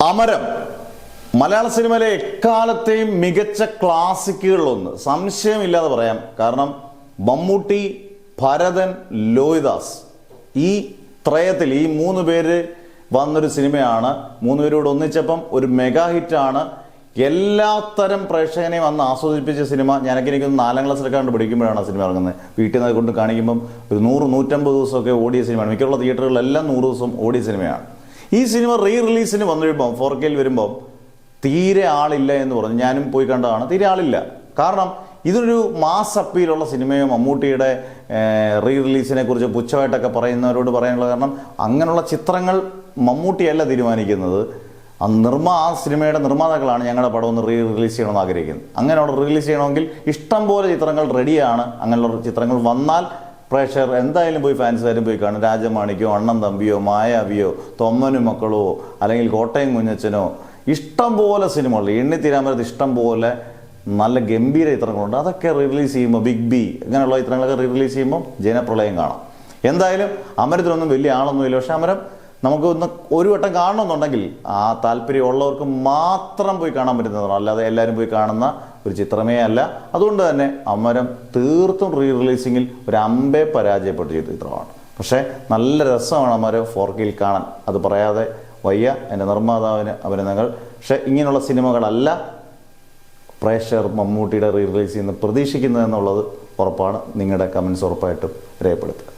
അമരം മലയാള സിനിമയിലെ എക്കാലത്തെയും മികച്ച ക്ലാസിക്കുകളിലൊന്ന്, സംശയമില്ലാതെ പറയാം. കാരണം മമ്മൂട്ടി, ഭരതൻ, ലോഹിദാസ്, ഈ ത്രയത്തിൽ ഈ മൂന്ന് പേര് വന്നൊരു സിനിമയാണ്. മൂന്ന് പേരോട് ഒന്നിച്ചപ്പം ഒരു മെഗാ ഹിറ്റാണ്. എല്ലാത്തരം പ്രേക്ഷകനെയും അന്ന് ആസ്വദിപ്പിച്ച സിനിമ. എനിക്കൊന്ന് 4ാം ക്ലാസ്സിലൊക്കെ പഠിക്കുമ്പോഴാണ് ആ സിനിമ ഇറങ്ങുന്നത്. വീട്ടിൽ നിന്ന് കൊണ്ട് കാണിക്കുമ്പം ഒരു 100-150 ദിവസമൊക്കെ ഓടിയ സിനിമയാണ്. മിക്കുള്ള തിയേറ്ററുകളിലെല്ലാം 100 ദിവസം ഓടിയ സിനിമയാണ്. ഈ സിനിമ റിലീസിന് വന്നു കഴിയുമ്പം 4Kയിൽ വരുമ്പം തീരെ ആളില്ല എന്ന് പറഞ്ഞു. ഞാനും പോയി കണ്ടതാണ്. തീരെ ആളില്ല. കാരണം ഇതൊരു മാസ് അപ്പീലുള്ള സിനിമയോ മമ്മൂട്ടിയുടെ റിലീസിനെ കുറിച്ച് പുച്ഛമായിട്ടൊക്കെ പറയുന്നവരോട് പറയാനുള്ള കാരണം, അങ്ങനെയുള്ള ചിത്രങ്ങൾ മമ്മൂട്ടിയല്ല തീരുമാനിക്കുന്നത്. ആ സിനിമയുടെ നിർമ്മാതാക്കളാണ് ഞങ്ങളുടെ പടം ഒന്ന് റിലീസ് ചെയ്യണമെന്ന് ആഗ്രഹിക്കുന്നത്. അങ്ങനെയുള്ള റിലീസ് ചെയ്യണമെങ്കിൽ ഇഷ്ടം പോലെ ചിത്രങ്ങൾ റെഡിയാണ്. അങ്ങനെയുള്ള ചിത്രങ്ങൾ വന്നാൽ പ്രേക്ഷകർ എന്തായാലും പോയി, ഫാൻസുകാരും പോയി കാണും. രാജമാണിക്കോ, അണ്ണൻ തമ്പിയോ, മായാവിയോ, തൊമ്മനും മക്കളോ, അല്ലെങ്കിൽ കോട്ടയം കുഞ്ഞച്ചനോ, ഇഷ്ടം പോലെ സിനിമകൾ, എണ്ണിത്തീരാമരത്ത് ഇഷ്ടം പോലെ നല്ല ഗംഭീര ചിത്രങ്ങളുണ്ട്. അതൊക്കെ റിലീസ് ചെയ്യുമ്പോൾ, ബിഗ് ബി അങ്ങനെയുള്ള ചിത്രങ്ങളൊക്കെ റിലീസ് ചെയ്യുമ്പോൾ ജനപ്രളയം കാണാം. എന്തായാലും അമരത്തിനൊന്നും വലിയ ആളൊന്നുമില്ല. പക്ഷെ അമരം നമുക്ക് ഒരു വട്ടം കാണണമെന്നുണ്ടെങ്കിൽ ആ താല്പര്യമുള്ളവർക്ക് മാത്രം പോയി കാണാൻ പറ്റുന്നതാണ്. അല്ലാതെ എല്ലാവരും പോയി കാണുന്ന ഒരു ചിത്രമേ അല്ല. അതുകൊണ്ട് തന്നെ അമരം തീർത്തും റിലീസിങ്ങിൽ ഒരു അമ്പേ പരാജയപ്പെട്ട ചിത്രമാണ്. പക്ഷേ നല്ല രസമാണ് അമരം 4Kയിൽ കാണാൻ. അത് പറയാതെ വയ്യ. എൻ്റെ നിർമ്മാതാവിന് അഭിനന്ദനങ്ങൾ. പക്ഷെ ഇങ്ങനെയുള്ള സിനിമകളല്ല പ്രേക്ഷകർ മമ്മൂട്ടിയുടെ റിലീസ് ചെയ്യുന്ന പ്രതീക്ഷിക്കുന്നത് എന്നുള്ളത് ഉറപ്പാണ്. നിങ്ങളുടെ കമൻസ് ഉറപ്പായിട്ടും രേഖപ്പെടുത്തുക.